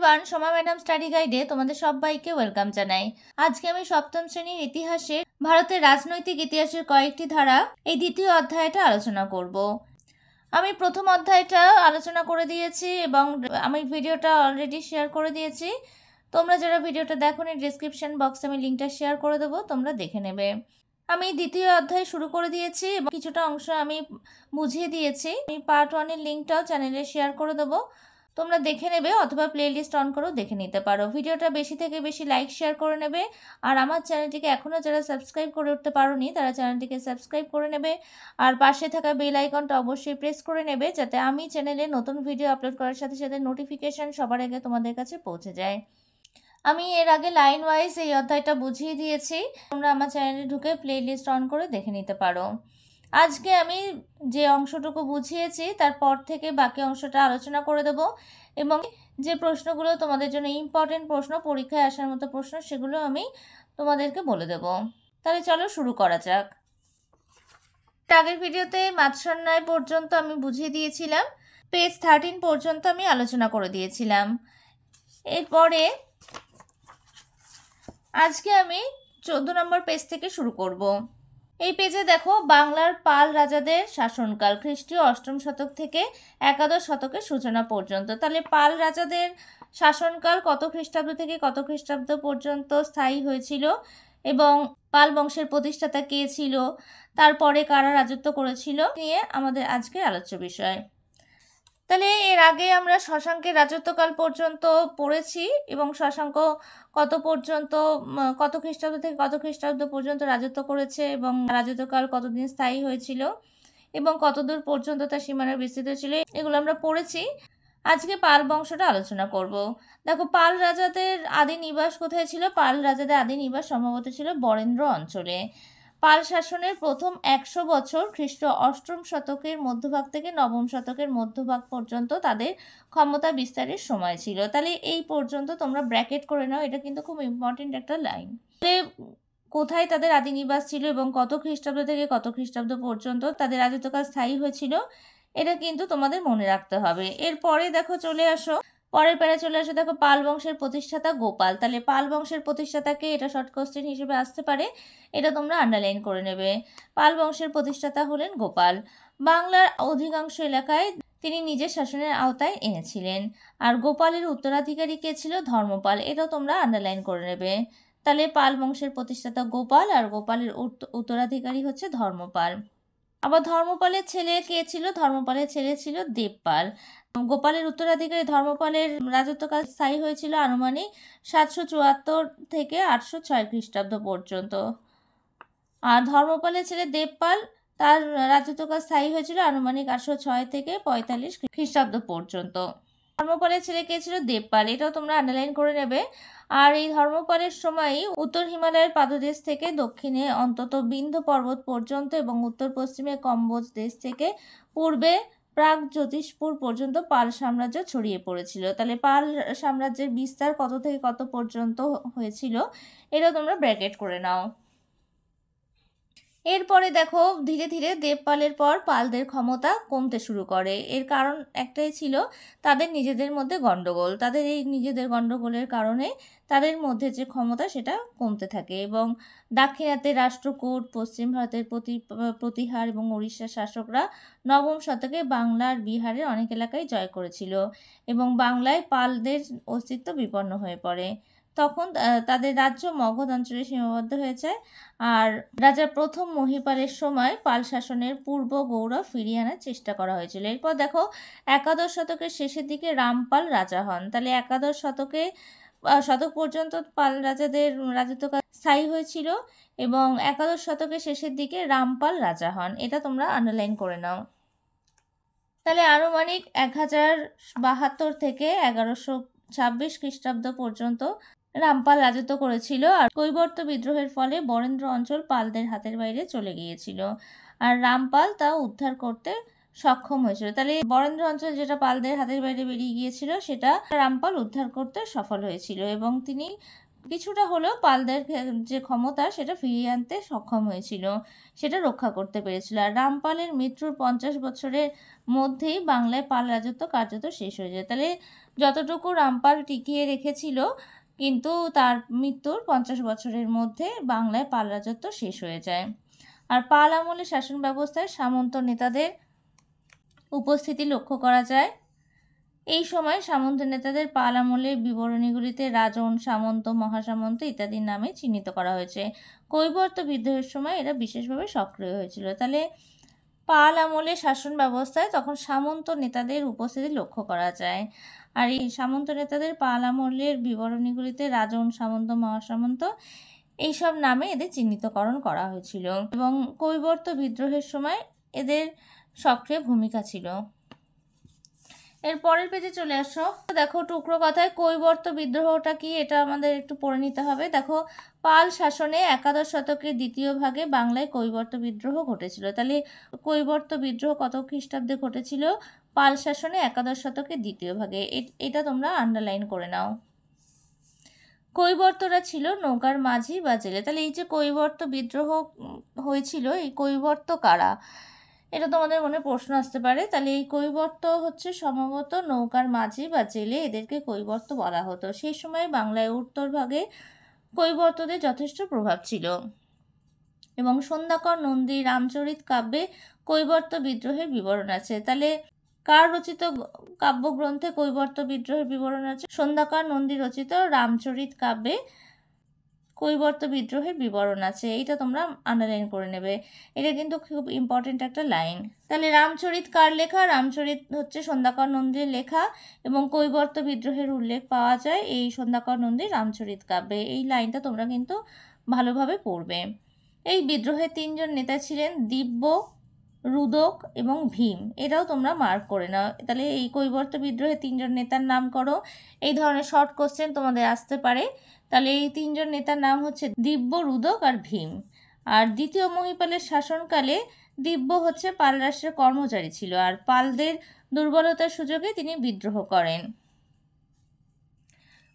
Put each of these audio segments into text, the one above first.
Everyone, Soma madam study গাইডে তোমাদের সবাইকে welcome জানাই। আজকে আমি সপ্তম শ্রেণীর ইতিহাসে ভারতের রাজনৈতিক ইতিহাসের কয়েকটি ধারা এই দ্বিতীয় অধ্যায়টা আলোচনা করব। আমি প্রথম অধ্যায়টা আলোচনা করে দিয়েছি এবং আমি ভিডিওটা অলরেডি শেয়ার করে দিয়েছি। তোমরা যারা ভিডিওটা দেখোনি, ডিসক্রিপশন বক্সে আমি লিঙ্কটা শেয়ার করে দেবো, তোমরা দেখে নেবে। আমি দ্বিতীয় অধ্যায় শুরু করে দিয়েছি এবং কিছুটা অংশ আমি বুঝিয়ে দিয়েছি। আমি পার্ট 1-এর লিঙ্কটাও চ্যানেলে শেয়ার করে দেবো, তোমরা দেখে নেবে অথবা প্লেলিস্ট অন করেও দেখে নিতে পারো। ভিডিওটা বেশি থেকে বেশি লাইক শেয়ার করে নেবে। আর আমার চ্যানেলটিকে এখনও যারা সাবস্ক্রাইব করে উঠতে পারোনি তারা চ্যানেলটিকে সাবস্ক্রাইব করে নেবে। আর পাশে থাকা বেল আইকনটা অবশ্যই প্রেস করে নেবে, যাতে আমি চ্যানেলে নতুন ভিডিও আপলোড করার সাথে সাথে নোটিফিকেশান সবার আগে তোমাদের কাছে পৌঁছে যায়। আমি এর আগে লাইন ওয়াইজ এই অধ্যায়টা বুঝিয়ে দিয়েছি, তোমরা আমার চ্যানেলে ঢুকে প্লেলিস্ট অন করে দেখে নিতে পারো। আজকে আমি যে অংশটুকু বুঝিয়েছি তারপর থেকে বাকি অংশটা আলোচনা করে দেব এবং যে প্রশ্নগুলো তোমাদের জন্য ইম্পর্টেন্ট প্রশ্ন, পরীক্ষায় আসার মতো প্রশ্ন, সেগুলো আমি তোমাদেরকে বলে দেব। তাহলে চলো শুরু করা যাক। আগের ভিডিওতে মাৎস্যন্যায় পর্যন্ত আমি বুঝিয়ে দিয়েছিলাম, পেজ 13 পর্যন্ত আমি আলোচনা করে দিয়েছিলাম। এরপরে আজকে আমি 14 নম্বর পেজ থেকে শুরু করব। এই পেজে দেখো বাংলার পাল রাজাদের শাসনকাল খ্রিস্টীয় 8ম শতক থেকে একাদশ শতকের সূচনা পর্যন্ত। তাহলে পাল রাজাদের শাসনকাল কত খ্রিস্টাব্দ থেকে কত খ্রিস্টাব্দ পর্যন্ত স্থায়ী হয়েছিল এবং পাল বংশের প্রতিষ্ঠাতা কে ছিল, তারপরে কারা রাজত্ব করেছিল নিয়ে আমাদের আজকের আলোচ্য বিষয়। তাহলে এর আগে আমরা শশাঙ্কের রাজত্বকাল পর্যন্ত পড়েছি এবং শশাঙ্ক কত পর্যন্ত, কত খ্রিস্টাব্দ থেকে কত খ্রিস্টাব্দ পর্যন্ত রাজত্ব করেছে এবং রাজত্বকাল কতদিন স্থায়ী হয়েছিল এবং কতদূর পর্যন্ত তার সীমানা বিস্তৃত ছিল, এগুলো আমরা পড়েছি। আজকে পাল বংশটা আলোচনা করব। দেখো, পাল রাজাদের আদি নিবাস কোথায় ছিল? পাল রাজাদের আদি নিবাস সম্ভবত ছিল বরেন্দ্র অঞ্চলে। পাল শাসনের প্রথম 100 বছর খ্রিস্ট 8ম শতকের মধ্যভাগ থেকে 9ম শতকের মধ্যভাগ পর্যন্ত তাদের ক্ষমতা বিস্তারের সময় ছিল। তাহলে এই পর্যন্ত তোমরা ব্র্যাকেট করে নাও, এটা কিন্তু খুব ইম্পর্টেন্ট একটা লাইন। কোথায় তাদের আদি নিবাস ছিল এবং কত খ্রিস্টাব্দ থেকে কত খ্রিস্টাব্দ পর্যন্ত তাদের রাজত্বকাল স্থায়ী হয়েছিল, এটা কিন্তু তোমাদের মনে রাখতে হবে। এরপরে দেখো চলে আসো, পরের প্যারা চলে আসে, দেখো পাল বংশের প্রতিষ্ঠাতা গোপাল। তাহলে পাল বংশের প্রতিষ্ঠাতাকে, এটা শর্ট কোশ্চেন হিসেবে আসতে পারে, এটা তোমরা আন্ডারলাইন করে নেবে। পাল বংশের প্রতিষ্ঠাতা হলেন গোপাল। বাংলার অধিকাংশ এলাকায় তিনি নিজের শাসনের আওতায় এনেছিলেন। আর গোপালের উত্তরাধিকারী কে ছিল? ধর্মপাল, এটাও তোমরা আন্ডারলাইন করে নেবে। তাহলে পাল বংশের প্রতিষ্ঠাতা গোপাল আর গোপালের উত্তরাধিকারী হচ্ছে ধর্মপাল। আবার ধর্মপালের ছেলে কে ছিল? ধর্মপালের ছেলে ছিল দেবপাল। গোপালের উত্তরাধিকারী ধর্মপালের রাজত্বকাল স্থায়ী হয়েছিল আনুমানিক 774 থেকে 806 খ্রিস্টাব্দ পর্যন্ত। আর ধর্মপালের ছেলে দেবপাল, তার রাজত্বকাল স্থায়ী হয়েছিল আনুমানিক 806 থেকে 45 খ্রিস্টাব্দ পর্যন্ত। ধর্মপালের ছেলে কে ছিল? দেবপাল, এটাও তোমরা আন্ডারলাইন করে নেবে। আর এই ধর্মপালের সময়ই উত্তর হিমালয়ের পাদদেশ থেকে দক্ষিণে অন্তত বিন্ধ্য পর্বত পর্যন্ত এবং উত্তর পশ্চিমে কম্বোজ দেশ থেকে পূর্বে প্রাগ জ্যোতিষপুর পর্যন্ত পাল সাম্রাজ্য ছড়িয়ে পড়েছিল। তাহলে পাল সাম্রাজ্যের বিস্তার কত থেকে কত পর্যন্ত হয়েছিল, এটা তোমরা ব্র্যাকেট করে নাও। এরপরে দেখো ধীরে ধীরে দেবপালের পর পালদের ক্ষমতা কমতে শুরু করে। এর কারণ একটাই ছিল, তাদের নিজেদের মধ্যে গণ্ডগোল। তাদের এই নিজেদের গণ্ডগোলের কারণে তাদের মধ্যে যে ক্ষমতা সেটা কমতে থাকে এবং দাক্ষিণাত্যের রাষ্ট্রকূট, পশ্চিম ভারতের প্রতিহার এবং উড়িষ্যার শাসকরা 9ম শতকে বাংলার বিহারের অনেক এলাকায় জয় করেছিল এবং বাংলায় পালদের অস্তিত্ব বিপন্ন হয়ে পড়ে। তখন তাদের রাজ্য মগধ অঞ্চলে সীমাবদ্ধ হয়ে যায়। আর রাজা প্রথম মহিপালের সময় পাল শাসনের পূর্ব গৌরব ফিরিয়ে আনার চেষ্টা করা হয়েছিল। এরপর দেখো একাদশ শতকের শেষের দিকে রামপাল রাজা হন। তাহলে একাদশ শতক পর্যন্ত পাল রাজাদের রাজত্বকাল স্থায়ী হয়েছিল এবং একাদশ শতকের শেষের দিকে রামপাল রাজা হন, এটা তোমরা আন্ডারলাইন করে নাও। তাহলে আনুমানিক 1072 থেকে 1126 খ্রিস্টাব্দ পর্যন্ত রামপাল রাজত্ব করেছিল। আর কৈবর্ত বিদ্রোহের ফলে বরেন্দ্র অঞ্চল পালদের হাতের বাইরে চলে গিয়েছিল আর রামপাল তা উদ্ধার করতে সক্ষম হয়েছিল। তাহলে বরেন্দ্র অঞ্চল যেটা পালদের হাতের বাইরে বেরিয়ে গিয়েছিল সেটা রামপাল উদ্ধার করতে সফল হয়েছিল এবং তিনি কিছুটা হলেও পালদের যে ক্ষমতা সেটা ফিরিয়ে আনতে সক্ষম হয়েছিল, সেটা রক্ষা করতে পেরেছিল। আর রামপালের মৃত্যুর 50 বছরের মধ্যেই বাংলায় পাল রাজত্ব কার্যত শেষ হয়ে যায়। তাহলে যতটুকু রামপাল টিকিয়ে রেখেছিল, কিন্তু তার মৃত্যুর 50 বছরের মধ্যে বাংলায় পাল রাজত্ব শেষ হয়ে যায়। আর পাল আমলে শাসন ব্যবস্থায় সামন্ত নেতাদের উপস্থিতি লক্ষ্য করা যায়। এই সময় সামন্ত নেতাদের পাল আমলের বিবরণীগুলিতে রাজন, সামন্ত, মহাসামন্ত ইত্যাদি নামে চিহ্নিত করা হয়েছে। কৈবর্ত বিদ্রোহের সময় এরা বিশেষভাবে সক্রিয় হয়েছিল। তাহলে পাল আমলের শাসন ব্যবস্থায় তখন সামন্ত নেতাদের উপস্থিতি লক্ষ্য করা যায়। আর এই সামন্ত নেতাদের পাল আমলের বিবরণীগুলিতে রাজন, সামন্ত, মহাসামন্ত এইসব নামে এদের চিহ্নিতকরণ করা হয়েছিল এবং কৈবর্ত বিদ্রোহের সময় এদের সক্রিয় ভূমিকা ছিল। এর পরের পেজে চলে আসো। দেখো টুকরো কথায় কৈবর্ত বিদ্রোহটা কি, এটা আমাদের একটু পড়ে নিতে হবে। দেখো, পাল শাসনে একাদশ শতকের দ্বিতীয় ভাগে বাংলায় কৈবর্ত বিদ্রোহ ঘটেছিল। তাহলে কৈবর্ত বিদ্রোহ কত খ্রিস্টাব্দে ঘটেছিল? পাল শাসনে একাদশ শতকের দ্বিতীয় ভাগে। এটা তোমরা আন্ডারলাইন করে নাও। কৈবর্তরা ছিল নৌকার মাঝি বা জেলে। তাহলে এই যে কৈবর্ত বিদ্রোহ হয়েছিল, এই কৈবর্ত কারা, এটা তোমাদের মনে প্রশ্ন আসতে পারে। তাহলে এই কৈবর্ত হচ্ছে সম্ভবত নৌকার মাঝি বা জেলে, এদেরকে কৈবর্ত বলা হতো। সেই সময় বাংলায় উত্তর ভাগে কৈবর্তদের যথেষ্ট প্রভাব ছিল এবং সন্ধ্যাকর নন্দী রামচরিত কাব্যে কৈবর্ত বিদ্রোহের বিবরণ আছে। তাহলে কার রচিত কাব্যগ্রন্থে কৈবর্ত বিদ্রোহের বিবরণ আছে? সন্ধ্যাকর নন্দী রচিত রামচরিত কাব্যে কৈবর্ত বিদ্রোহের বিবরণ আছে। এইটা তোমরা আন্ডারলাইন করে নেবে, এটা কিন্তু খুব ইম্পর্টেন্ট একটা লাইন। তাহলে রামচরিত কার লেখা? রামচরিত হচ্ছে সন্ধ্যাকর নন্দীর লেখা এবং কৈবর্ত বিদ্রোহের উল্লেখ পাওয়া যায় এই সন্ধ্যাকর নন্দীর রামচরিত কাব্যে। এই লাইনটা তোমরা কিন্তু ভালোভাবে পড়বে। এই বিদ্রোহের 3 জন নেতা ছিলেন দিব্য, রুদক এবং ভীম। এটাও তোমরা মার্ক করে নাও। তাহলে এই কৈবর্ত বিদ্রোহের 3 জন নেতার নাম করো। এই ধরনের শর্ট কোশ্চেন তোমাদের আসতে পারে। তাহলে এই 3 জন নেতার নাম হচ্ছে দিব্য, রুদক আর ভীম। আর দ্বিতীয় মহিপালের শাসনকালে দিব্য হচ্ছে পাল রাষ্ট্রের কর্মচারী ছিল আর পালদের দুর্বলতার সুযোগে তিনি বিদ্রোহ করেন।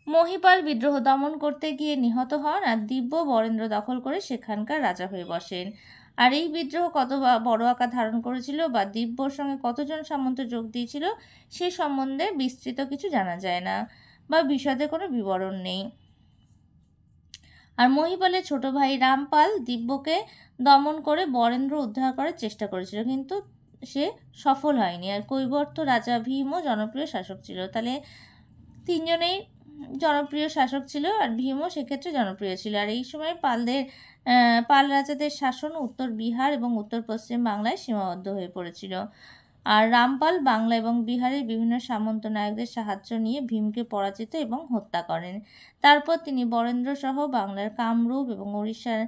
মহিপাল বিদ্রোহ দমন করতে গিয়ে নিহত হন আর দিব্য বরেন্দ্র দখল করে সেখানকার রাজা হয়ে বসেন। আর এই বিদ্রোহ কত বড় আকার ধারণ করেছিল বা দিব্যর সঙ্গে কতজন সামন্ত যোগ দিয়েছিল সে সম্বন্ধে বিস্তৃত কিছু জানা যায় না বা বিশদে কোনো বিবরণ নেই। আর মহিপালের ছোট ভাই রামপাল দিব্যকে দমন করে বরেন্দ্র উদ্ধার করার চেষ্টা করেছিল, কিন্তু সে সফল হয়নি। আর কৈবর্ত রাজা ভীমও জনপ্রিয় শাসক ছিল। তাহলে 3 জনেই জনপ্রিয় শাসক ছিল আর ভীমও সেক্ষেত্রে জনপ্রিয় ছিল। আর এই সময় পাল রাজাদের শাসন উত্তর বিহার এবং উত্তর পশ্চিম বাংলায় সীমাবদ্ধ হয়ে পড়েছিল। আর রামপাল বাংলা এবং বিহারের বিভিন্ন সামন্ত নায়কদের সাহায্য নিয়ে ভীমকে পরাজিত এবং হত্যা করেন। তারপর তিনি বরেন্দ্র সহ বাংলার কামরূপ এবং উড়িষ্যার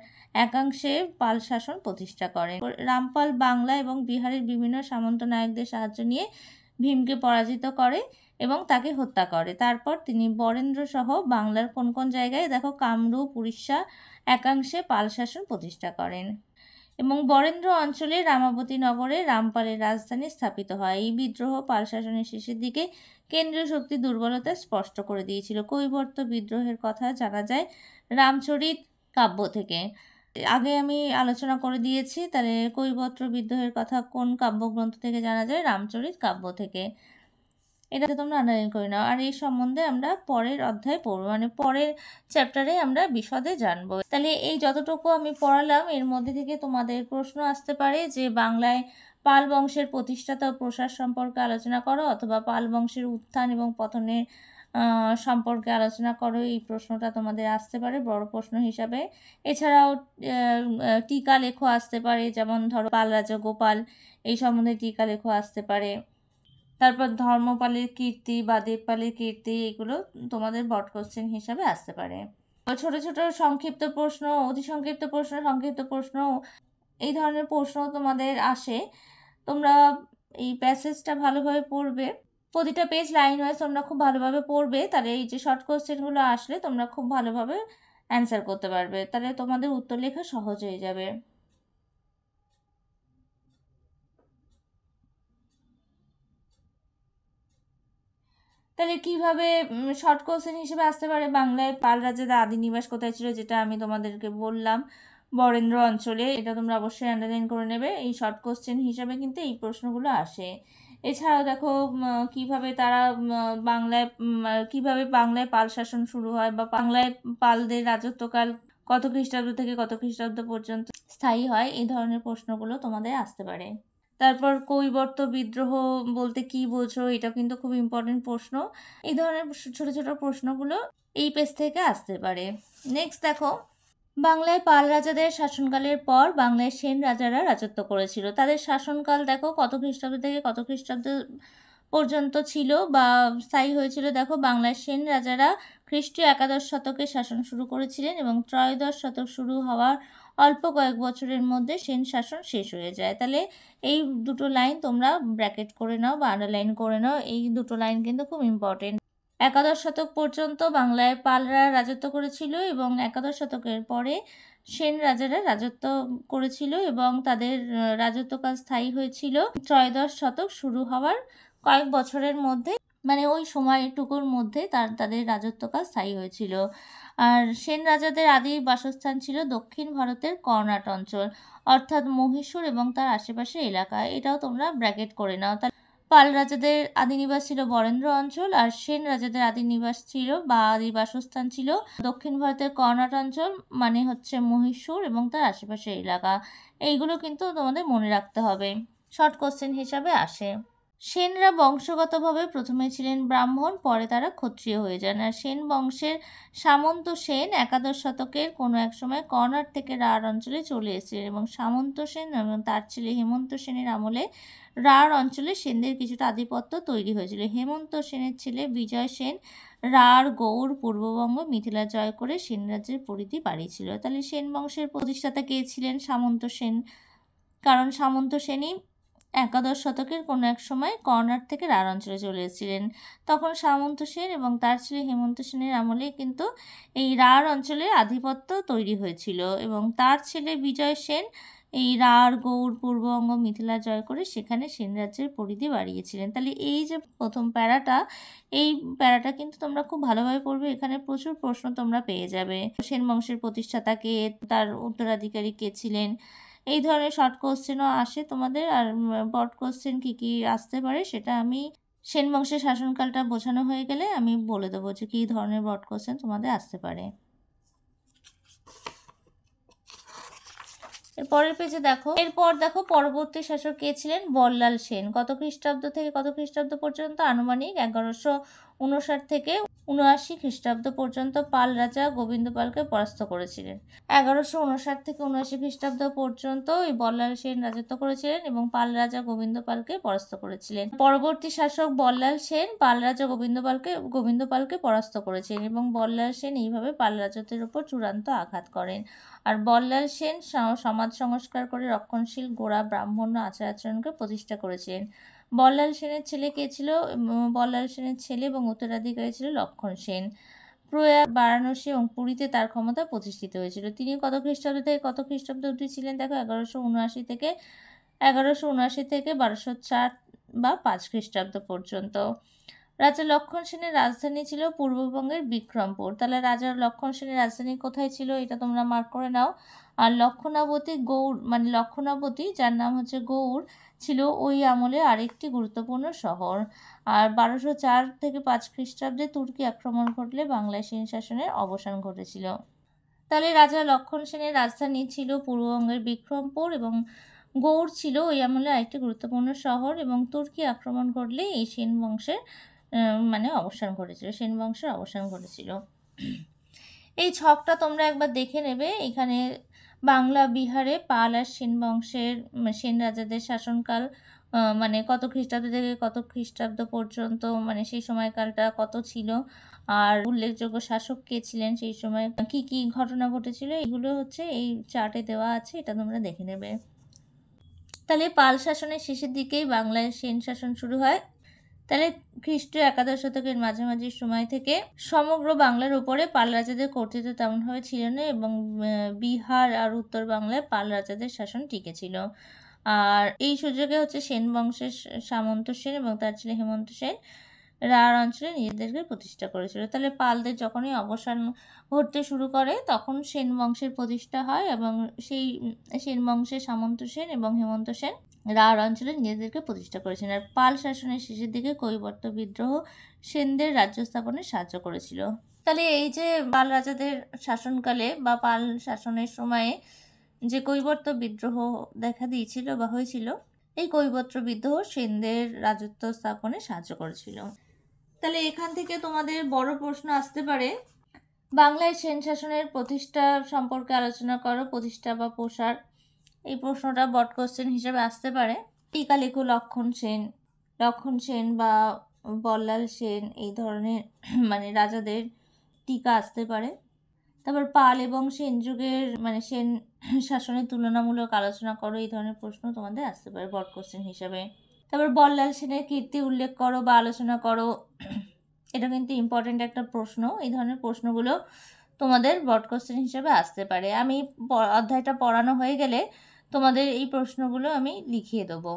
একাংশে পাল শাসন প্রতিষ্ঠা করেন। রামপাল বাংলা এবং বিহারের বিভিন্ন সামন্ত নায়কদের সাহায্য নিয়ে ভীমকে পরাজিত করে এবং তাকে হত্যা করে। তারপর তিনি বরেন্দ্র সহ বাংলার কোন কোন জায়গায়, দেখো, কামরূপ, উড়িষ্যা একাংশে পাল শাসন প্রতিষ্ঠা করেন এবং বরেন্দ্র অঞ্চলে রামাবতী নগরে রামপালের রাজধানী স্থাপিত হয়। এই বিদ্রোহ পাল শাসনের শেষের দিকে কেন্দ্রীয় শক্তির দুর্বলতা স্পষ্ট করে দিয়েছিল। কৈবর্ত বিদ্রোহের কথা জানা যায় রামচরিত কাব্য থেকে। আগে আমি আলোচনা করে দিয়েছি। তাহলে কৈবর্ত বিদ্রোহের কথা কোন কাব্যগ্রন্থ থেকে জানা যায়? রামচরিত কাব্য থেকে। এটা তোমরা আন্ডারলাইন করে নাও। আর এই সম্বন্ধে আমরা পরের অধ্যায়ে পড়বো, মানে পরের চ্যাপ্টারে আমরা বিশদে জানবো। তাহলে এই যতটুকু আমি পড়ালাম এর মধ্যে থেকে তোমাদের প্রশ্ন আসতে পারে যে বাংলায় পাল বংশের প্রতিষ্ঠাতা ও প্রসার সম্পর্কে আলোচনা করো, অথবা পাল বংশের উত্থান এবং পতনের সম্পর্কে আলোচনা করো। এই প্রশ্নটা তোমাদের আসতে পারে বড় প্রশ্ন হিসাবে। এছাড়াও টিকা লেখো আসতে পারে, যেমন ধরো পাল রাজা গোপাল, এই সম্বন্ধে টিকা লেখো আসতে পারে। তারপর ধর্মপালের কীর্তি বা দেবপালের কীর্তি, এগুলো তোমাদের বট কোশ্চেন হিসাবে আসতে পারে। ছোট ছোট সংক্ষিপ্ত প্রশ্ন, অতি সংক্ষিপ্ত প্রশ্ন, সংক্ষিপ্ত প্রশ্ন, এই ধরনের প্রশ্ন তোমাদের আসে। তোমরা এই প্যাসেজটা ভালোভাবে পড়বে, প্রতিটা পেজ লাইন ওয়াইজ তোমরা খুব ভালোভাবে পড়বে। তাহলে এই যে শর্ট কোশ্চেনগুলো আসলে তোমরা খুব ভালোভাবে অ্যান্সার করতে পারবে, তাহলে তোমাদের উত্তর লেখা সহজ হয়ে যাবে। তাহলে কিভাবে শর্ট কোশ্চেন হিসেবে আসতে পারে বাংলায় পাল রাজাদের আদি নিবাস কোথায় ছিল, যেটা আমি তোমাদেরকে বললাম বরেন্দ্র অঞ্চলে। এটা তোমরা অবশ্যই আন্ডারলাইন করে নেবে। এই শর্ট কোশ্চেন হিসাবে কিন্তু এই প্রশ্নগুলো আসে। এছাড়াও দেখো কিভাবে তারা কিভাবে বাংলায় পাল শাসন শুরু হয়, বা বাংলায় পালদের রাজত্বকাল কত খ্রিস্টাব্দ থেকে কত খ্রিস্টাব্দ পর্যন্ত স্থায়ী হয়, এই ধরনের প্রশ্নগুলো তোমাদের আসতে পারে। তারপর কৈবর্ত বিদ্রোহ বলতে কি বোঝো, এটা কিন্তু খুব ইম্পর্টেন্ট প্রশ্ন। এই ধরনের ছোট ছোট প্রশ্নগুলো এই পেজ থেকে আসতে পারে। নেক্সট দেখো, বাংলায় পাল রাজাদের শাসনকালের পর বাংলায় সেন রাজারা রাজত্ব করেছিল। তাদের শাসনকাল দেখো কত খ্রিস্টাব্দ থেকে কত খ্রিস্টাব্দ পর্যন্ত ছিল বা স্থায়ী হয়েছিল। দেখো, বাংলার সেন রাজারা খ্রিস্টীয় একাদশ শতকে শাসন শুরু করেছিলেন এবং ত্রয়োদশ শতক শুরু হওয়ার অল্প কয়েক বছরের মধ্যে সেন শাসন শেষ হয়ে যায়। তাহলে এই দুটো লাইন তোমরা ব্র্যাকেট করে নাও বা আন্ডারলাইন করে নাও। এই দুটো লাইন কিন্তু খুব ইম্পর্টেন্ট। একাদশ শতক পর্যন্ত বাংলায় পালরা রাজত্ব করেছিল এবং একাদশ শতকের পরে সেন রাজারা রাজত্ব করেছিল এবং তাদের রাজত্বকাল স্থায়ী হয়েছিল ত্রয়োদশ শতক শুরু হওয়ার কয়েক বছরের মধ্যে, মানে ওই সময়টুকুর মধ্যে তাদের রাজত্বকাল স্থায়ী হয়েছিল। আর সেন রাজাদের আদি বাসস্থান ছিল দক্ষিণ ভারতের কর্ণাট অঞ্চল, অর্থাৎ মহীশূর এবং তার আশেপাশের এলাকা। এটাও তোমরা ব্র্যাকেট করে নাও। পাল রাজাদের আদি নিবাস ছিল বরেন্দ্র অঞ্চল, আর সেন রাজাদের আদি নিবাস ছিল বা আদি বাসস্থান ছিল দক্ষিণ ভারতের কর্ণাট অঞ্চল, মানে হচ্ছে মহীশূর এবং তার আশেপাশের এলাকা। এইগুলো কিন্তু তোমাদের মনে রাখতে হবে, শর্ট কোশ্চেন হিসাবে আসে। সেনরা বংশগতভাবে প্রথমে ছিলেন ব্রাহ্মণ, পরে তারা ক্ষত্রিয় হয়ে যান। আর সেন বংশের সামন্ত সেন একাদশ শতকের কোনো এক সময় কর্ণাট থেকে রাঢ় অঞ্চলে চলে এসেছিলেন এবং সামন্ত সেন এবং তার ছেলে হেমন্ত সেনের আমলে রাঢ় অঞ্চলে সেনদের কিছুটা আধিপত্য তৈরি হয়েছিল। হেমন্ত সেনের ছেলে বিজয় সেন রাঢ়, গৌড়, পূর্ববঙ্গ, মিথিলা জয় করে সেন রাজ্যের পরিধি বাড়িয়েছিল। তাহলে সেন বংশের প্রতিষ্ঠাতা কে ছিলেন? সামন্ত সেন, কারণ সামন্ত সেনই একাদশ শতকের কোনো এক সময় কর্ণাট থেকে রাঢ় অঞ্চলে চলে এসেছিলেন। তখন সামন্ত সেন এবং তার ছেলে হেমন্ত সেনের আমলে কিন্তু এই রাঢ় অঞ্চলের আধিপত্য তৈরি হয়েছিল এবং তার ছেলে বিজয় সেন এই রাঢ়, গৌড়, পূর্ববঙ্গ, মিথিলা জয় করে সেখানে সেন রাজ্যের পরিধি বাড়িয়েছিলেন। তাহলে এই যে প্রথম প্যারাটা, এই প্যারাটা কিন্তু তোমরা খুব ভালোভাবে পড়বে। এখানে প্রচুর প্রশ্ন তোমরা পেয়ে যাবে। সেন বংশের প্রতিষ্ঠাতা কে, তার উত্তরাধিকারী কে ছিলেন, এই ধরনের শর্ট কোশ্চেনও আসে তোমাদের। আর ব্রড কোশ্চেন কী কী আসতে পারে সেটা আমি সেন বংশের শাসনকালটা বোঝানো হয়ে গেলে আমি বলে দেবো যে কী ধরনের ব্রড কোশ্চেন তোমাদের আসতে পারে। এরপরের পেজে দেখো, এরপর দেখো পরবর্তী শাসক কে ছিলেন? বল্লাল সেন। কত খ্রিস্টাব্দ থেকে কত খ্রিস্টাব্দ পর্যন্ত? আনুমানিক 1159 থেকে 79 খ্রিস্টাব্দ পর্যন্ত পাল রাজা গোবিন্দ পালকে পরাস্ত করেছিলেন। 1159 থেকে 79 খ্রিস্টাব্দ পর্যন্ত এই বল্লাল সেন রাজত্ব করেছিলেন এবং পাল রাজা গোবিন্দ পালকে পরাস্ত করেছিলেন। পরবর্তী শাসক বল্লাল সেন পাল রাজা গোবিন্দ পালকে পরাস্ত করেছিলেন এবং বল্লাল সেন এইভাবে পাল রাজত্বের উপর চূড়ান্ত আঘাত করেন। আর বল্লাল সেন সমাজ সংস্কার করে রক্ষণশীল গোঁড়া ব্রাহ্মণ আচার আচরণকে প্রতিষ্ঠা করেছিলেন। বল্লাল সেনের ছেলে কে ছিল? বল্লাল সেনের ছেলে এবং উত্তরাধিকারী ছিল লক্ষণ সেন। প্রয়াগ, বারাণসী এবং পুরীতে তার ক্ষমতা প্রতিষ্ঠিত হয়েছিল। তিনি কত খ্রিস্টাব্দ থেকে কত খ্রিস্টাব্দ অবধি ছিলেন? দেখো, 1179 থেকে 1204 বা 5 খ্রিস্টাব্দ পর্যন্ত। রাজা লক্ষণ সেনের রাজধানী ছিল পূর্ববঙ্গের বিক্রমপুর। তাহলে রাজা লক্ষণ সেনের রাজধানী কোথায় ছিল এটা তোমরা মার্ক করে নাও। আর লক্ষণাবতী যার নাম হচ্ছে গৌড় ছিল ওই আমলে আরেকটি গুরুত্বপূর্ণ শহর। আর 1204 থেকে 5 খ্রিস্টাব্দে তুর্কি আক্রমণ ঘটলে বাংলায় সেন শাসনের অবসান ঘটেছিল। তাহলে রাজা লক্ষণ সেনের রাজধানী ছিল পূর্ববঙ্গের বিক্রমপুর এবং গৌড় ছিল ওই আমলে আরেকটি গুরুত্বপূর্ণ শহর এবং তুর্কি আক্রমণ ঘটলে এই সেন বংশের অবসান ঘটেছিল, সেন বংশের অবসান ঘটেছিল। এই ছকটা তোমরা একবার দেখে নেবে। এখানে বাংলা বিহারে পাল আর সেন রাজাদের শাসনকাল কত খ্রিস্টাব্দ থেকে কত খ্রিস্টাব্দ পর্যন্ত, সেই সময়কালটা কত ছিল, আর উল্লেখযোগ্য শাসক কে ছিলেন, সেই সময় কি কি ঘটনা ঘটেছিল, এগুলো হচ্ছে এই চার্টে দেওয়া আছে, এটা তোমরা দেখে নেবে। তাহলে পাল শাসনের শেষের দিকেই বাংলায় সেন শাসন শুরু হয়। তাহলে খ্রিস্টীয় একাদশ শতকের মাঝামাঝি সময় থেকে সমগ্র বাংলার উপরে পাল রাজাদের কর্তৃত্ব তেমনভাবে ছিল না এবং বিহার আর উত্তর বাংলায় পাল রাজাদের শাসন টিকে ছিল। আর এই সুযোগে হচ্ছে সেন বংশের সামন্ত সেন এবং তার ছেলে হেমন্ত সেন রাঢ় অঞ্চলে নিজেদেরকে প্রতিষ্ঠা করেছিল। তাহলে পালদের যখনই অবসান ঘটতে শুরু করে তখন সেন বংশের প্রতিষ্ঠা হয় এবং সেই সেন বংশের সামন্ত সেন এবং হেমন্ত সেন রাঢ় অঞ্চলে নিজেদেরকে প্রতিষ্ঠা করেছিলেন। আর পাল শাসনের শেষের দিকে কৈবর্ত বিদ্রোহ সেনদের রাজ্য স্থাপনে সাহায্য করেছিল। তাহলে এই যে পাল রাজাদের শাসনকালে বা পাল শাসনের সময়ে যে কৈবর্ত বিদ্রোহ দেখা দিয়েছিল বা হয়েছিল, এই কৈবর্ত বিদ্রোহ সেনদের রাজত্ব স্থাপনে সাহায্য করেছিল। তাহলে এখান থেকে তোমাদের বড় প্রশ্ন আসতে পারে, বাংলায় সেন শাসনের প্রতিষ্ঠা সম্পর্কে আলোচনা করো, প্রতিষ্ঠা বা প্রসার। এই প্রশ্নটা বট কোশ্চেন হিসেবে আসতে পারে। টিকা লেখো লক্ষণ সেন বা বল্লাল সেন এই ধরনের মানে রাজাদের টিকা আসতে পারে। তারপর পাল এবং সেন যুগের সেন শাসনের তুলনামূলক আলোচনা করো, এই ধরনের প্রশ্ন তোমাদের আসতে পারে বট কোশ্চেন হিসাবে। তারপর বল্লাল সেনের কীর্তি উল্লেখ করো বা আলোচনা করো, এটা কিন্তু ইম্পর্টেন্ট একটা প্রশ্ন। এই ধরনের প্রশ্নগুলো তোমাদের বট কোশ্চেন হিসাবে আসতে পারে। আমি অধ্যায়টা পড়ানো হয়ে গেলে তোমাদের এই প্রশ্নগুলো আমি লিখিয়ে দেবো।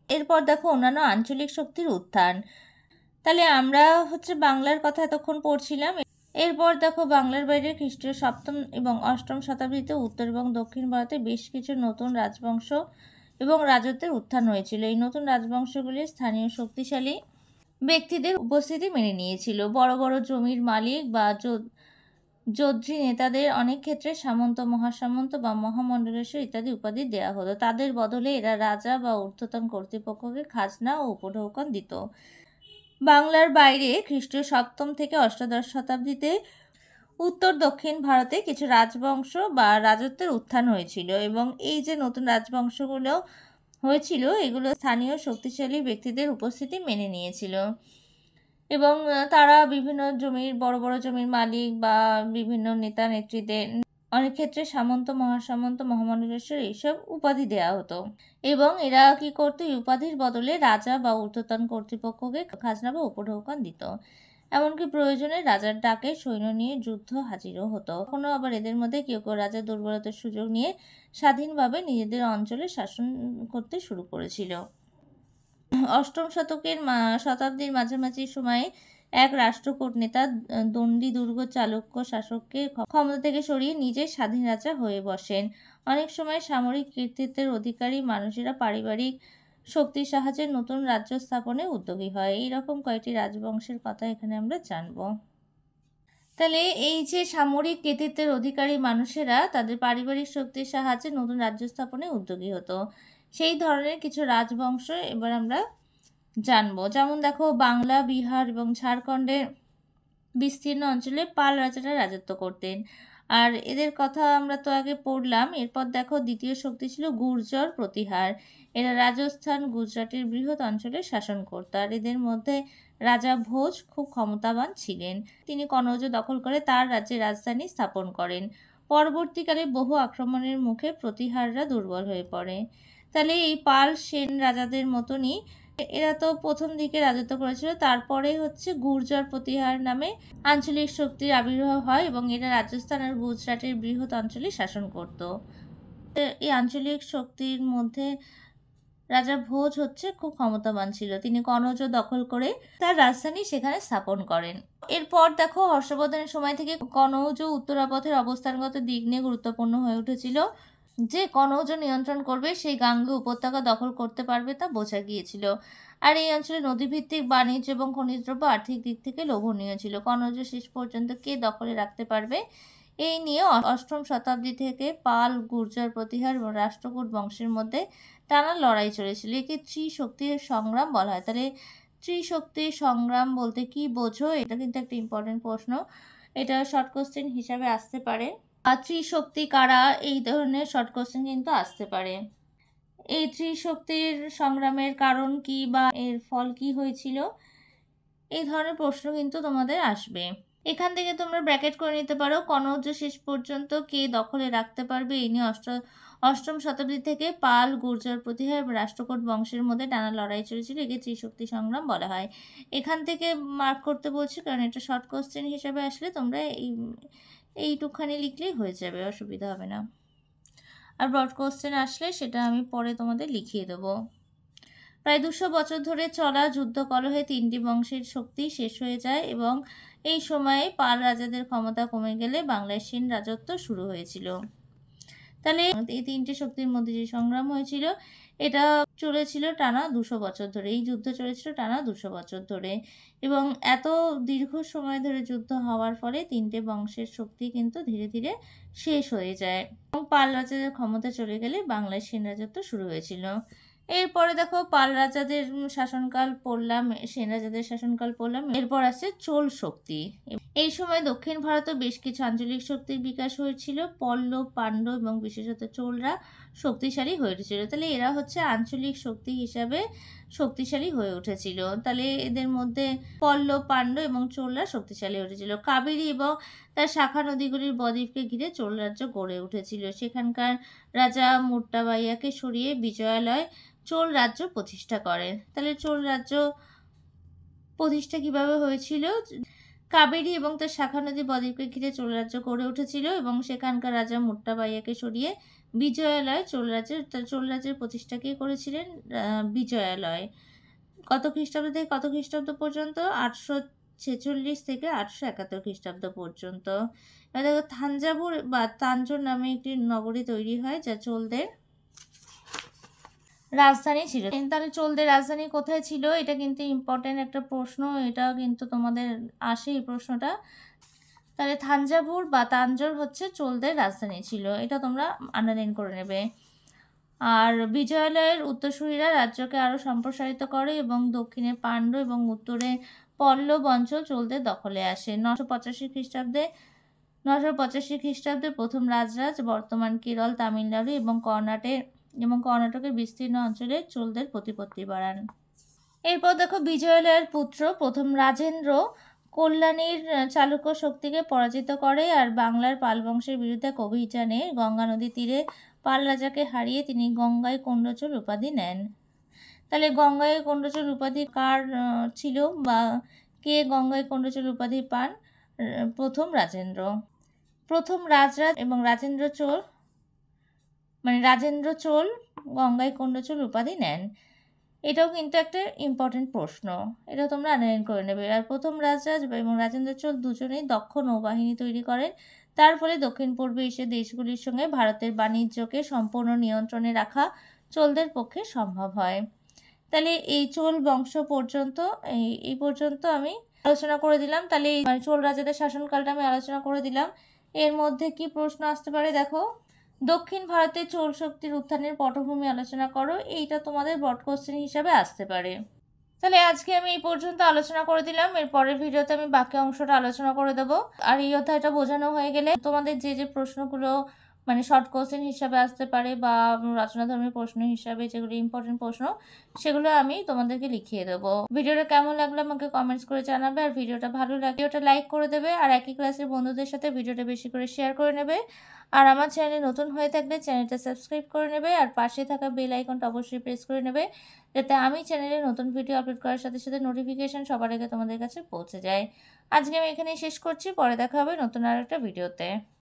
এরপর দেখো অন্যান্য আঞ্চলিক শক্তির উত্থান। তাহলে আমরা বাংলার কথা এতক্ষণ পড়ছিলাম। এরপর দেখো বাংলার বাইরে খ্রিস্টীয় 7ম এবং 8ম শতাব্দীতে উত্তর এবং দক্ষিণ ভারতে বেশ কিছু নতুন রাজবংশ এবং রাজত্বের উত্থান হয়েছিল। এই নতুন রাজবংশগুলি স্থানীয় শক্তিশালী ব্যক্তিদের উপস্থিতি মেনে নিয়েছিল। বড় বড় জমির মালিক বা যোদ্ধী নেতাদের অনেক ক্ষেত্রে সামন্ত, মহাসামন্ত বা মহামণ্ডলেশ্বর ইত্যাদি উপাধি দেওয়া হতো। তাদের বদলে এরা রাজা বা ঊর্ধ্বতন কর্তৃপক্ষকে খাজনা ও উপঢৌকন দিত। বাংলার বাইরে খ্রিস্টীয় 7ম থেকে অষ্টাদশ শতাব্দীতে উত্তর দক্ষিণ ভারতে কিছু রাজবংশ বা রাজত্বের উত্থান হয়েছিল এবং এই যে নতুন রাজবংশগুলো হয়েছিল এগুলো স্থানীয় শক্তিশালী ব্যক্তিদের উপস্থিতি মেনে নিয়েছিল এবং তারা বিভিন্ন বড় বড় জমির মালিক বা বিভিন্ন নেতা নেত্রীদের অনেক ক্ষেত্রে সামন্ত, মহাসামন্ত, মহামণ্ডলেশ্বর এইসব উপাধি দেওয়া হতো এবং এরা কি করতো, এই উপাধির বদলে রাজা বা ঊর্ধ্বতন কর্তৃপক্ষকে খাজনা বা উপঢৌকন দিত। এমনকি প্রয়োজনে রাজার ডাকে সৈন্য নিয়ে যুদ্ধ হাজিরও হতো। কখনো আবার এদের মধ্যে কেউ কেউ রাজার দুর্বলতার সুযোগ নিয়ে স্বাধীনভাবে নিজেদের অঞ্চলে শাসন করতে শুরু করেছিল। 8ম শতাব্দীর মাঝামাঝি সময়ে এক রাষ্ট্রকূট নেতা দণ্ডী দুর্গ চালুক্য শাসককে ক্ষমতা থেকে সরিয়ে নিজে স্বাধীন রাজা হয়ে বসেন। অনেক সময় সামরিক কৃতিত্বের অধিকারী মানুষেরা পারিবারিক শক্তির সাহায্যে নতুন রাজ্য স্থাপনে উদ্যোগী হয়। এইরকম কয়েকটি রাজবংশের কথা এখানে আমরা জানব। তাহলে এই যে সামরিক কৃতিত্বের অধিকারী মানুষেরা তাদের পারিবারিক শক্তির সাহায্যে নতুন রাজ্য স্থাপনে উদ্যোগী হতো, সেই ধরনের কিছু রাজবংশ এবার আমরা জানবো। যেমন দেখো বাংলা, বিহার এবং ঝাড়খণ্ডের বিস্তীর্ণ অঞ্চলে পাল রাজারা রাজত্ব করতেন। আর এদের কথা আমরা তো আগে পড়লাম। এরপর দেখো দ্বিতীয় শক্তি ছিল গুর্জর প্রতিহার। এরা রাজস্থান, গুজরাটের বৃহৎ অঞ্চলে শাসন করত। আর এদের মধ্যে রাজা ভোজ খুব ক্ষমতাবান ছিলেন। তিনি কনৌজ দখল করে তার রাজ্যের রাজধানী স্থাপন করেন। পরবর্তীকালে বহু আক্রমণের মুখে প্রতিহাররা দুর্বল হয়ে পড়ে। তাহলে এই পাল সেন রাজাদের মতনই এরা তো প্রথম দিকে রাজত্ব করেছিল, তারপরে গুর্জর প্রতিহার নামে আঞ্চলিক শক্তির আবির্ভাব হয় এবং এরা রাজস্থান আর গুজরাটের বৃহৎ অঞ্চলে শাসন করত। এই আঞ্চলিক শক্তির মধ্যে রাজা ভোজ খুব ক্ষমতাবান ছিল। তিনি কনৌজ দখল করে তার রাজধানী সেখানে স্থাপন করেন। এরপর দেখো হর্ষবর্ধনের সময় থেকে কনৌজ উত্তরাপথের অবস্থানগত দিক নিয়ে গুরুত্বপূর্ণ হয়ে উঠেছিল। যে কনৌজ নিয়ন্ত্রণ করবে সেই গাঙ্গেয় উপত্যকা দখল করতে পারবে তা বোঝা গিয়েছিল। আর এই অঞ্চলে নদীভিত্তিক বাণিজ্য এবং খনিজ দ্রব্য আর্থিক দিক থেকে লোভনীয় ছিল। কনৌজ শেষ পর্যন্ত কে দখলে রাখতে পারবে এই নিয়ে 8ম শতাব্দী থেকে পাল, গুর্জর প্রতিহার এবং রাষ্ট্রকূট বংশের মধ্যে টানা লড়াই চলেছিল। একে ত্রিশক্তির সংগ্রাম বলা হয়। তাহলে ত্রিশক্তির সংগ্রাম বলতে কি বোঝো, এটা কিন্তু একটা ইম্পর্টেন্ট প্রশ্ন। এটা শর্ট কোশ্চেন হিসাবে আসতে পারে। আর ত্রিশক্তি কারা, এই ধরনের শর্ট কোশ্চেন কিন্তু আসতে পারে। এই ত্রিশক্তির সংগ্রামের কারণ কি বা এর ফল কি হয়েছিল, এই ধরনের প্রশ্ন কিন্তু তোমাদের আসবে। এখান থেকে তোমরা ব্র্যাকেট করে নিতে পারো কনৌজ শেষ পর্যন্ত কে দখলে রাখতে পারবে এই নিয়ে 8ম শতাব্দী থেকে পাল, গুর্জর প্রতিহার এবং রাষ্ট্রকূট বংশের মধ্যে টানা লড়াই চলেছিল। একে ত্রিশক্তি সংগ্রাম বলা হয়। এখান থেকে মার্ক করতে বলছি কারণ এটা শর্ট কোশ্চেন হিসেবে আসলে তোমরা এইটুকখানি লিখলেই হয়ে যাবে, অসুবিধা হবে না। আর ব্রড কোশ্চেন আসলে সেটা আমি পরে তোমাদের লিখিয়ে দেবো। প্রায় 200 বছর ধরে চলা যুদ্ধ কলহে 3টি বংশের শক্তি শেষ হয়ে যায় এবং এই সময়ে পাল রাজাদের ক্ষমতা কমে গেলে বাংলায় সেন রাজত্ব শুরু হয়েছিল। তাহলে এই 3টে শক্তির মধ্যে যে সংগ্রাম হয়েছিল এটা চলেছিল টানা 200 বছর ধরে। এই যুদ্ধ চলেছিল টানা 200 বছর ধরে এবং এত দীর্ঘ সময় ধরে যুদ্ধ হওয়ার ফলে 3টে বংশের শক্তি কিন্তু ধীরে ধীরে শেষ হয়ে যায় এবং পাল রাজাদের ক্ষমতা চলে গেলে বাংলায় সেন রাজত্ব শুরু হয়েছিল। এরপরে দেখো পাল রাজাদের শাসনকাল পড়লাম, সেন রাজাদের শাসনকাল পড়লাম, এরপর আসছে চোল শক্তি। এই সময় দক্ষিণ ভারতে বেশ কিছু আঞ্চলিক শক্তির বিকাশ হয়েছিল। পল্লব, পাণ্ডব এবং বিশেষত চোলরা শক্তিশালী হয়ে উঠেছিল। তাহলে এরা হচ্ছে আঞ্চলিক শক্তি হিসাবে শক্তিশালী হয়ে উঠেছিল। তাহলে এদের মধ্যে পল্লব, পাণ্ডব এবং চোলরা শক্তিশালী হয়ে উঠেছিল। কাবেরী এবং তার শাখা নদীগুলির বদ্বীপকে ঘিরে চোল রাজ্য গড়ে উঠেছিল। সেখানকার রাজা মুট্টাবাইয়াকে সরিয়ে বিজয়ালয় চোল রাজ্য প্রতিষ্ঠা করে। তাহলে চোল রাজ্য প্রতিষ্ঠা কিভাবে হয়েছিল? কাবেরী এবং তার শাখা নদী বদ্বীপকে ঘিরে চোল রাজ্য গড়ে উঠেছিল এবং সেখানকার রাজা মুট্টাবাইয়াকে সরিয়ে বিজয়ালয় চোল রাজ্যের প্রতিষ্ঠা কে করেছিলেন? বিজয়ালয়। কত খ্রিস্টাব্দ থেকে কত খ্রিস্টাব্দ পর্যন্ত? 846 থেকে 871 খ্রিস্টাব্দ পর্যন্ত। এবার দেখো থাঞ্জাভুর বা তাঞ্জোর নামে একটি নগরী তৈরি হয় যা চোলদের রাজধানী ছিল। তাহলে চোলদের রাজধানী কোথায় ছিল? এটা কিন্তু ইম্পর্টেন্ট একটা প্রশ্ন, এটা কিন্তু তোমাদের আসে এই প্রশ্নটা। তাহলে থাঞ্জাভুর বা তাঞ্জোর হচ্ছে চোলদের রাজধানী ছিল, এটা তোমরা আন্ডারলাইন করে নেবে। আর বিজয়ালয়ের উত্তরসূরিরা রাজ্যকে আরও সম্প্রসারিত করে এবং দক্ষিণে পাণ্ড্য এবং উত্তরে পল্লব অঞ্চল চোলদের দখলে আসে। 985 খ্রিস্টাব্দে প্রথম রাজরাজ বর্তমান কেরল, তামিলনাড়ু এবং কর্ণাটকের বিস্তীর্ণ অঞ্চলে চোলদের প্রতিপত্তি বাড়ান। এরপর দেখো বিজয়ালয়ের পুত্র প্রথম রাজেন্দ্র কল্যাণীর চালুক্য শক্তিকে পরাজিত করে আর বাংলার পাল বংশের বিরুদ্ধে অভিযানে গঙ্গা নদীর তীরে পাল রাজাকে হারিয়ে তিনি গঙ্গায় কোন্ডচোল উপাধি নেন। তাহলে গঙ্গায় কোন্ডচোল উপাধি কার ছিল বা কে গঙ্গায় কোন্ডচোল উপাধি পান? প্রথম রাজেন্দ্র। প্রথম রাজরাজ এবং রাজেন্দ্র চোল গঙ্গায় কোন্ডচোল উপাধি নেন। এটাও কিন্তু একটা ইম্পর্টেন্ট প্রশ্ন, এটা তোমরা আন্ডারলাইন করে নেবে। আর প্রথম রাজরাজ এবং রাজেন্দ্র চোল দুজনেই দক্ষ নৌবাহিনী তৈরি করেন। তার ফলে দক্ষিণ পূর্ব এশিয়ার দেশগুলির সঙ্গে ভারতের বাণিজ্যকে সম্পূর্ণ নিয়ন্ত্রণে রাখা চোলদের পক্ষে সম্ভব হয়। তাহলে এই চোল বংশ পর্যন্ত এই পর্যন্ত আমি আলোচনা করে দিলাম। তাহলে চোল রাজাদের শাসনকালটা আমি আলোচনা করে দিলাম। এর মধ্যে কি প্রশ্ন আসতে পারে দেখো, দক্ষিণ ভারতে চোল শক্তির উত্থানের পটভূমি আলোচনা করো, এইটা তোমাদের ব্রড কোশ্চেন হিসাবে আসতে পারে। তাহলে আজকে আমি এই পর্যন্ত আলোচনা করে দিলাম, এর পরের ভিডিওতে আমি বাকি অংশটা আলোচনা করে দেবো। আর এই অধ্যায়টা বোঝানো হয়ে গেলে তোমাদের যে প্রশ্নগুলো শর্ট কোশ্চেন হিসাবে আসতে পারে বা রচনাধর্মী প্রশ্ন হিসাবে যেগুলো ইম্পর্টেন্ট প্রশ্ন সেগুলো আমি তোমাদেরকে লিখিয়ে দেবো। ভিডিওটা কেমন লাগলো আমাকে কমেন্টস করে জানাবে, আর ভিডিওটা ভালো লাগলে ওটা লাইক করে দেবে, আর একই ক্লাসের বন্ধুদের সাথে ভিডিওটা বেশি করে শেয়ার করে নেবে। আর আমার চ্যানেলে নতুন হয়ে থাকলে চ্যানেলটা সাবস্ক্রাইব করে নেবে আর পাশে থাকা বেল আইকনটা অবশ্যই প্রেস করে নেবে যাতে আমি চ্যানেলে নতুন ভিডিও আপলোড করার সাথে সাথে নোটিফিকেশন সবার আগে তোমাদের কাছে পৌঁছে যায়। আজকে আমি এখানেই শেষ করছি, পরে দেখা হবে নতুন আর একটা ভিডিওতে।